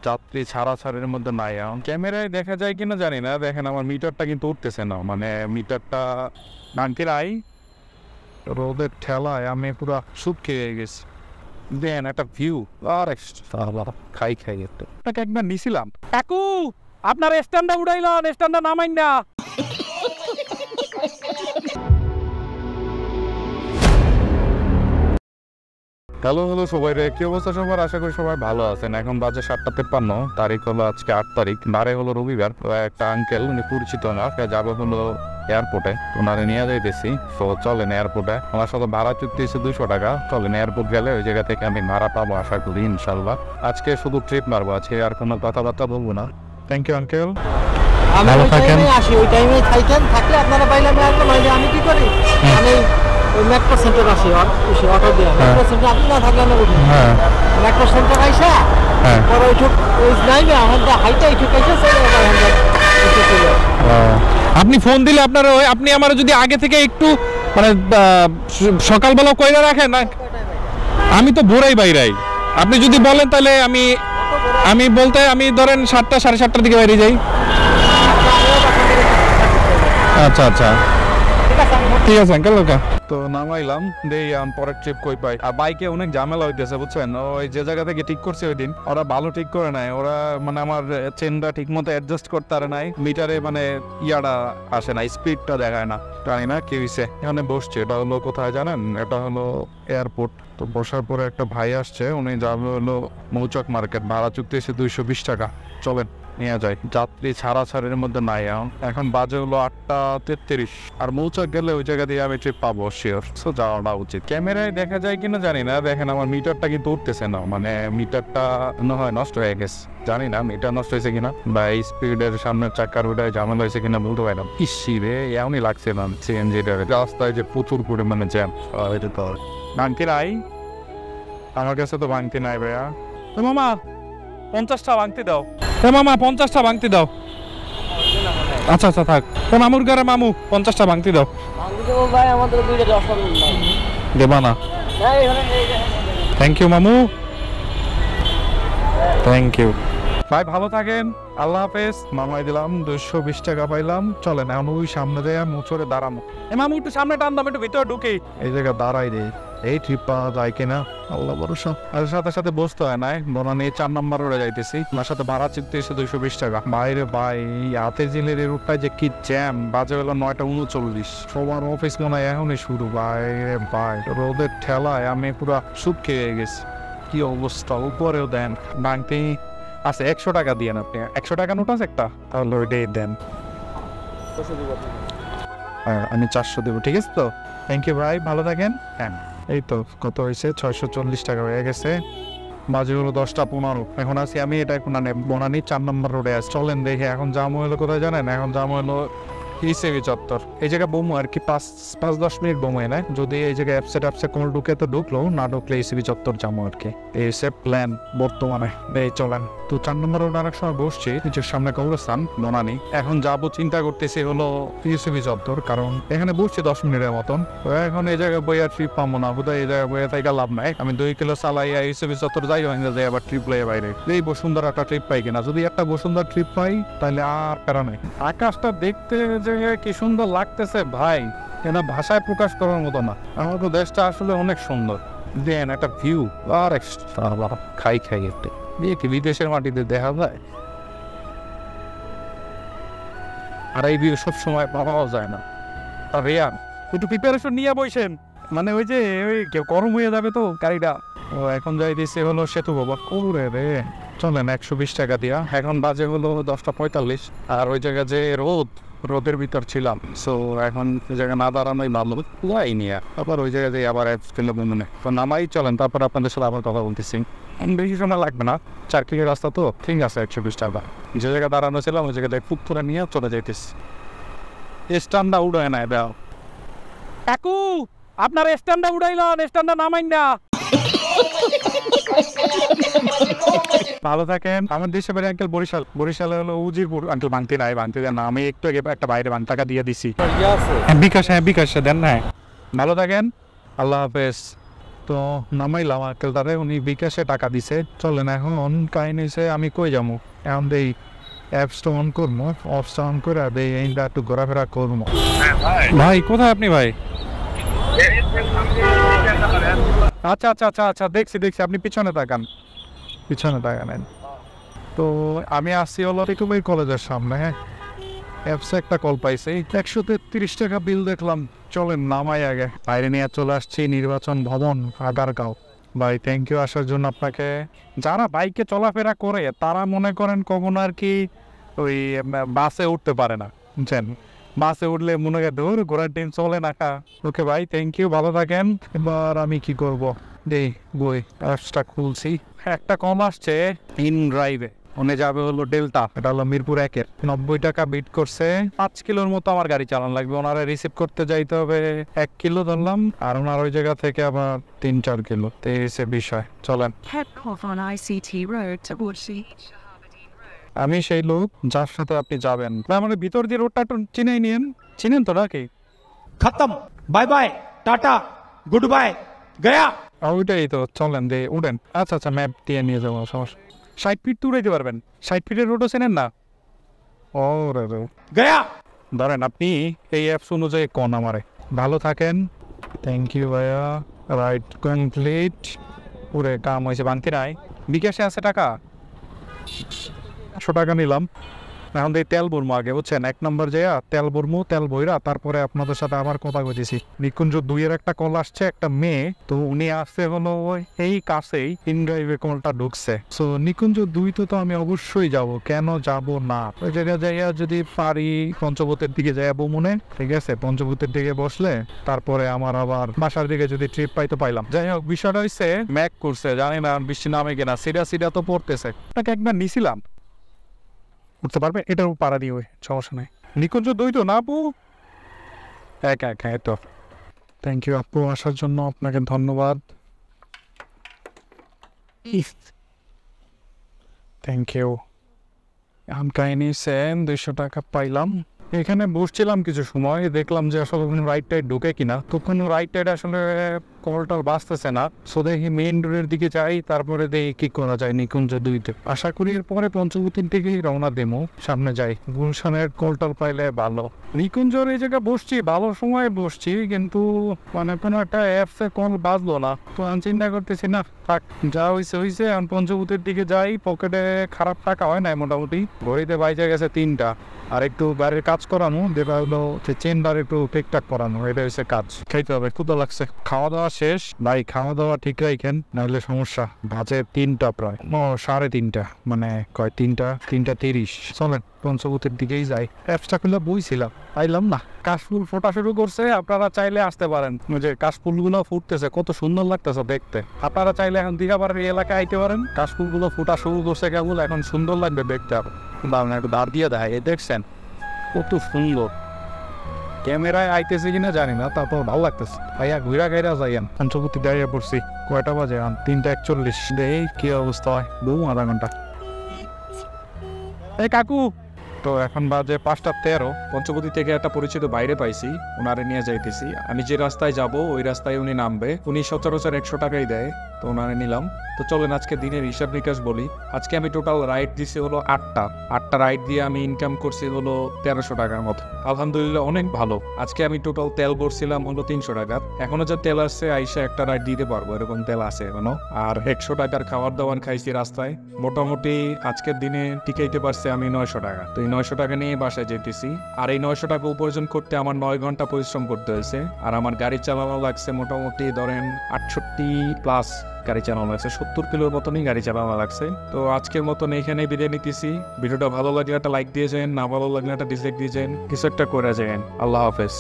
যাত্রী ছাড়াছাড়ির মধ্যে নাই। এখন ক্যামেরায় দেখা যায় কিনা জানি না, দেখেন আমার মিটারটা কিন্তু উঠতেছে না, মানে মিটারটা নানকিরাই রোদের ঠেলায় আমি পুরা সুপ খেয়ে গেছি। দেন একটা ভিউ আর খাই এটাকে একবার নিছিলাম। কাকু আপনার স্ট্যান্ডটা উড়াইলাম, স্ট্যান্ডটা নামাইন না। হ্যালো সবাই রে, কি অবস্থা সবার? আশা করি সবাই ভালো আছেন। এখন বাজে 7:53, তারিখ হলো আজকে 8 তারিখ, বারে হলো রবিবার। তো একটা আঙ্কেল, উনি পরিচিত না, যাবো হলো এয়ারপোর্টে, ওনারে নিয়ে যাইতেছি। তো চলেন এয়ারপোর্টে, ওনার সাথে ভাড়া চুক্তি হচ্ছে 200 টাকা। চলেন এয়ারপোর্ট গেলে ওই জায়গা থেকে আমি ভাড়া পাবো আশা করি ইনশাল্লাহ। আজকে শুধু ট্রিপ মারবো, আজকে আর কোনো কথাবার্তা বলবো না। Thank you uncle. ভালো থাকেন। আসি ওই টাইমে থাকলে আপনারা পাইলে আমি আসবো, নইলে আমি কি করি, আমি ওই মেট্রো সেন্টার আসি অটো দিয়ে। মেট্রো সেন্টার আপনি না থাকলে আমি উঠি। মেট্রো সেন্টার আইসা পরে ওই নাইবে আমাদের হাইটা এই ঠুকাইছে চলে। আপনি ফোন দিলে আপনার আপনি আমার যদি আগে থেকে একটু মানে সকালবেলা কইরা রাখেন না, আমি তো ভোরেই বাইরাই। আপনি যদি বলেন তাহলে আমি বলতে আমি ধরেন 7টা 7:30টার দিকে বাইরে যাই। আচ্ছা আচ্ছা ঠিক আছে আঙ্কেল। ওকে, তো নামাইলাম, দেই পরের ট্রিপ কই পাই। আর বাইকে অনেক ঝামেলা হইতেছে বুঝছেন। ওই যে জায়গা থেকে ঠিক করছে ওই দিন, ওরা ভালো ঠিক করে নাই। ওরা মানে আমার চেনটা ঠিক মতো অ্যাডজাস্ট করতে পারে নাই, মিটারে মানে ইয়াটা আসে না, স্পিডটা দেখায় না। জানি না কি হয়েছে। এখানে বসছে, এটা হলো কোথায় জানেন? এটা হলো এয়ারপোর্ট। তো বসার পরে একটা ভাই আসছে, উনি যাবে হলো মৌচাক মার্কেট, ভাড়া চুক্তি এসে 220 টাকা। চলেন নিয়ে যায়, যাত্রী ছাড়াছাড়ির মধ্যে নাই। এখন বাজে হলো 8:33, আর মৌচাক গেলে ওই জায়গা দিয়ে আমি ট্রিপ পাবো শিওর। সো যাওয়াটা উচিত। ক্যামেরায় দেখা যায় কিনা জানি না, দেখেন আমার মিটারটা কিন্তু উঠতেছে না, মানে মিটারটা হয় নষ্ট হয়ে গেছে। জানি না মিটার নষ্ট হয়েছে কিনা, বা এই স্পিডের সামনের চাকার ওটায় ঝামেলা হয়েছে কিনা বলতে পারি না। ইসি রে, এমনই লাগছে না সিএনজিটার রাস্তায় যে প্রচুর পরিমাণে জ্যাম। এটা তো ভাঙতি নাই আমার কাছে, তো ভাঙতি নাই ভাইয়া। তো মামা 50টা ভাঙতি দাও। মামা 50টা ভাঙতি দাও। আচ্ছা আচ্ছা থাক। মামুর ঘরে মামু 50টা ভাঙতি দাও। ভাই আমাদের দুইটা দশটা দেবা না? থ্যাংক ইউ মামু, থ্যাংক ইউ ভাই। ভালো থাকেন, আল্লাহ হাফেজ। মামাই দিলাম 220 টাকা পাইলাম। চলেন এখন ওই সামনে দেয় মোচরে দাঁড়ানো। মামু একটু সামনে টান দাম, একটু ভিতরে ঢুকে এই জায়গায় দাঁড়াই রে, এই ট্রিপ পাওয়া যায় কিনা আল্লাহ ভরসা। আর সাথে সাথে বসতে হয় নাই, বনানি 4 নম্বর রোডে যাইতেছি। আমার সাথে ভাড়া চিপতে এসে 220 টাকা। বাইরে ভাই হাতে জিলের এই রুটটায় যে কি জ্যাম। বাজে হলো 9:39, সবার অফিস মনে হয় এখনই শুরু। বাইরে ভাই রোদের ঠেলায় আমি পুরা সুপ খেয়ে গেছি। কি অবস্থা, উপরেও দেন ভাঙতে আছে। 100 টাকা দিয়ে আপনি 100 টাকা নোট আছে একটা, তাহলে ওইটাই দেন। আমি 400 দেবো, ঠিক আছে তো? থ্যাংক ইউ ভাই, ভালো থাকেন। হ্যাঁ এই তো কত হয়েছে, 640 টাকা হয়ে গেছে। বাজে হলো 10:15। এখন আছি আমি এটা এখন বনানি 4 নম্বর রোডে আছি। চলেন দেখে এখন জামু হলো কোথায় জানেন? এখন জামু হলো ইসিবি চত্বর। এই জায়গায় বমু আর কি 5-10 মিনিট বমু না, যদি এই জায়গায় অ্যাপসে কোনো ঢুকে তো ঢুকলো, না ঢুকলে ইসিবি চত্বর যাবো আর কি। এই সে প্ল্যান বর্তমানে। এই চলেন। তো 4 নম্বর রোড অনেক সময় বসছি, নিজের সামনে কবরস্থান বনানি। এখন যাবো চিন্তা করতেছি হলো ইসিবি চত্বর, কারণ এখানে বসছি 10 মিনিটের মতন। তো এখন এই জায়গায় বইয়া ট্রিপ পাবো না, বোধহয় এই জায়গায় বইয়া তাই লাভ নাই। আমি 2 কিলো চালাইয়া ইসিবি চত্বর যাই, যাই আবার ট্রিপ লইয়া বাইরে। এই বসুন্ধরা একটা ট্রিপ পাই কিনা, যদি একটা বসুন্ধরা ট্রিপ পাই তাহলে আর প্যারা নেই। আকাশটা দেখতে যে কি সুন্দর লাগতেছে ভাই, এটা ভাষায় প্রকাশ করার মতো না। আমাদের দেশটা আসলে অনেক সুন্দর। দেন একটা ভিউ আর খাই একটা কি বিদেশের মাটিতে দেখা যায়, আর এই ভিউ সবসময় পাওয়াও যায় না। আর রেয়ার একটু প্রিপারেশন নিয়ে বসেন, মানে ওই যে ওই গরম হয়ে যাবে তো গাড়িটা। ও এখন যাই দিচ্ছে হলো সেতু বাবা করে রে। চলেন 120 টাকা দিয়া। এখন বাজে হলো 10:45, আর ওই জায়গায় যে রোদের ভিতর ছিলাম। সো এখন ওই জায়গায় না দাঁড়ানোই ভালো নিয়ে আবার ওই জায়গায় যাই আবার মনে তো নামাই। চলেন তারপর আপনাদের সাথে আবার কথা বলতেছি। বেশি সময় লাগবে না, 4 কিলো রাস্তা তো, ঠিক আছে। 120 টাকা। যে জায়গায় দাঁড়ানো ছিলাম ওই জায়গায় ফুক করে নিয়ে চলে যাইতেছি। স্ট্যান্ডটা উড়ায় না দাও। কাকু আপনার স্ট্যান্ডটা উড়াইলাম, স্ট্যান্ডটা নামাইন না। ভালো থাকেন। আমার দেশে বাড়ি আঙ্কেল বরিশালে হলো উজিরপুর। আঙ্কেল ভাঙতে নাই, ভাঙতে দেন না। আমি একটু আগে একটা বাইরে টাকা দিয়ে দিছি। বিকাশ দেন না। ভালো থাকেন, আল্লাহ হাফেজ। তো নামাইলাম আঙ্কেলটারে, উনি বিকাশে টাকা দিছে। চলেন এখন কাহিনী হয়েছে আমি কই যাবো, এখন এই অ্যাপসটা অন করবো, অ্যাপসটা অন করে দেই এইটা একটু ঘোরাফেরা করবো। ভাই কোথায় আপনি ভাই? আচ্ছা আচ্ছা আচ্ছা আচ্ছা, দেখছি দেখছি, আপনি পিছনে তাকান, পিছনে তাকান। তো আমি আসছি হলো টিকুমির কলেজের সামনে। হ্যাঁ, অ্যাপসে একটা কল পাইছে, 133 টাকা বিল দেখলাম। চলেন নামাই আগে। বাইরে নিয়ে চলে আসছি নির্বাচন ভবন আগারগাঁও। ভাই থ্যাংক ইউ আসার জন্য আপনাকে। যারা বাইকে চলাফেরা করে তারা মনে করেন কখনো আর কি ওই বাসে উঠতে পারে না, বুঝছেন? বাসে উঠলে মনে হয় ধর ঘোরার টিম চলে না। ওকে ভাই থ্যাংক ইউ, ভালো থাকেন। এবার আমি কি করব, এই বই অ্যাপসটা খুলছি। একটা কম আসছে ইন ড্রাইভে, ওনে যাবে হলো ডেল্টা, এটা হলো মিরপুর 1-এর। 90 টাকা বিট করছে। 5 কিলোর মতো আমার গাড়ি চালান লাগবে, ওনারা রিসিভ করতে যাইতে হবে 1 কিলো ধরলাম, আর ওনার ওই জায়গা থেকে আবার 3-4 কিলো। তো এই হচ্ছে বিষয়, চলেন। Head off on ICT Road towards আমি সেই লোক যার সাথে আপনি যাবেন। আমাদের ভিতর দিয়ে রোডটা একটু চিনেই নিয়েন, চিনেন তো নাকি? खत्म, bye bye, tata, good bye, गया। ওইটাই তো, চলেন দিয়ে উঠেন। আচ্ছা আচ্ছা, ম্যাপ দিয়ে নিয়ে যাবো, সমস্যা। 60 ফিট তো উড়াইতে পারবেন, 60 ফিটের রোডও চেনেন না? ও রে রে, गया। ধরেন আপনি এই অ্যাপস অনুযায়ী কোন আমারে। ভালো থাকেন, থ্যাংক ইউ ভাইয়া। রাইট কমপ্লিট, পুরে কাম হয়েছে, বাংতি নাই। বিকাশে আছে টাকা 100 টাকা নিলাম। এখন এই তেল ভরমু আগে, বুঝছেন? 1 নম্বর যাইয়া তেল ভরমু, তেল বইরা তারপরে আপনাদের সাথে আবার কথা কইতেছি। নিকুঞ্জ 2-এর একটা কল আসছে, একটা মেয়ে, তো উনি আসছে হলো এই কাছেই ইন ড্রাইভে কলটা ঢুকছে। সো নিকুঞ্জ 2 তো আমি অবশ্যই যাব, কেন যাব না? ওই জায়গায় যাইয়া যদি পারি পঞ্চবতের দিকে যাইয়া মনে, ঠিক আছে? পঞ্চবতের দিকে বসলে তারপরে আমার আবার বাসার দিকে যদি ট্রিপ পাইতে পাইলাম। যাই হোক, বিষয়টা হচ্ছে ম্যাক করছে, জানি না বৃষ্টি নামে কিনা, সিডা তো পড়তেছে। তাকে একবার নিছিলাম, উঠতে পারবে, এটাও পাড়া দিয়ে, ওই সমস্যা নেই। নিকুঞ্জ 2 তো না আপু? একা তো। থ্যাংক ইউ আপু, আসার জন্য আপনাকে ধন্যবাদ। Thank you. এখন কাহিনী সেম 200 টাকা পাইলাম। এখানে বসছিলাম কিছু সময়, দেখলাম যে আসলে রাইট টাইড ঢুকে কিনা, তখন রাইট টাইড আসলে কলটার বাঁচতেছে না। সো দেখি মেইন রোডের দিকে যাই, তারপরে দেখি কি করা যায় নিকুঞ্জ 2-তে। আশা করি এরপরে পঞ্চবতীর দিকেই রওনা দেবো, সামনে যাই। গুলশানের কলটাল পাইলে ভালো। নিকুঞ্জর এই জায়গায় বসছি, ভালো সময় বসছি, কিন্তু মানে কোনো একটা অ্যাপসে কল বাজলো না। তো আমি চিন্তা করতেছি না, থাক, যা হয়েছে। এখন পঞ্চবতীর দিকে যাই, পকেটে খারাপ টাকা হয় না মোটামুটি। ঘড়িতে বাইজে গেছে 3টা, আর একটু বাইরের কাজ করানো, যেটা হলো চেম্বার একটু ঠিকঠাক করানো, এটা হচ্ছে কাজ। খাইতে হবে, ক্ষুধা লাগছে। খাওয়া দাওয়া শেষ ভাই, খাওয়া দাওয়া ঠিক রাখেন, নাহলে সমস্যা। বাজে 3টা প্রায়, 3:30, মানে কয় 3:30। চলেন পঞ্চবতীর দিকেই যাই। অ্যাপসটা খুলে বইছিলাম, পাইলাম না। কাশফুল ফোটা শুরু করছে, আপনারা চাইলে আসতে পারেন। ওই যে কাশফুলগুলো ফুটতেছে, কত সুন্দর লাগতেছে দেখতে। আপনারা চাইলে এখন দীঘাপাড়ার এলাকায় আইতে পারেন। কাশফুলগুলো ফুটা শুরু করছে কেবল, এখন সুন্দর লাগবে দেখতে। দাঁড়ান একটু দাঁড় দিয়ে দেয়, দেখছেন কত সুন্দর। ক্যামেরায় আইতেছে কিনা জানি না, তারপর ভালো লাগতেছে। ভাইয়া ঘুরা গাইরা যাইয়েন। পঞ্চবতী দাঁড়িয়ে পড়ছি, কয়টা বাজে? 3:41। এই কি অবস্থা হয়, বহু আধা ঘন্টা। এই কাকু, তো এখন বাজে 5:13। পঞ্চবতী থেকে একটা পরিচিত বাইরে পাইছি, ওনারে নিয়ে যাইতেছি। আমি যে রাস্তায় যাব ওই রাস্তায় উনি নামবে। উনি সচরাচর 100 টাকাই দেয়, তো ওনারে নিলাম। তো চলেন আজকে দিনের হিসাব নিকাশ বলি। আজকে আমি টোটাল রাইড দিছি হলো 8টা রাইড দিয়ে আমি ইনকাম করছি হলো 1300 টাকার মতো। আলহামদুলিল্লাহ অনেক ভালো। আজকে আমি টোটাল তেল ভরছিলাম হলো 300 টাকার। এখনো যা তেল আসছে আইসা একটা রাইড দিতে পারবো, এরকম তেল আছে এখনো। আর 100 টাকার খাবার দাবার খাইছি রাস্তায়। মোটামুটি আজকের দিনে টিকাইতে পারছি আমি 900 টাকা। তো এই 900 টাকা নিয়ে বাসায় যেতেছি। আর এই 900 টাকা উপার্জন করতে আমার 9 ঘন্টা পরিশ্রম করতে হয়েছে। আর আমার গাড়ি চালানো লাগছে মোটামুটি ধরেন 68+ গাড়ি চালানো লাগছে, 70 কিলোর মতনই গাড়ি চালানো লাগছে। তো আজকের মতন এখানে বিদায় নিতেছি। ভিডিওটা ভালো লাগলে একটা লাইক দিয়ে যান, না ভালো লাগলে একটা ডিসলাইক দিয়ে যান, কিছু একটা করে যান। আল্লাহ হাফেজ।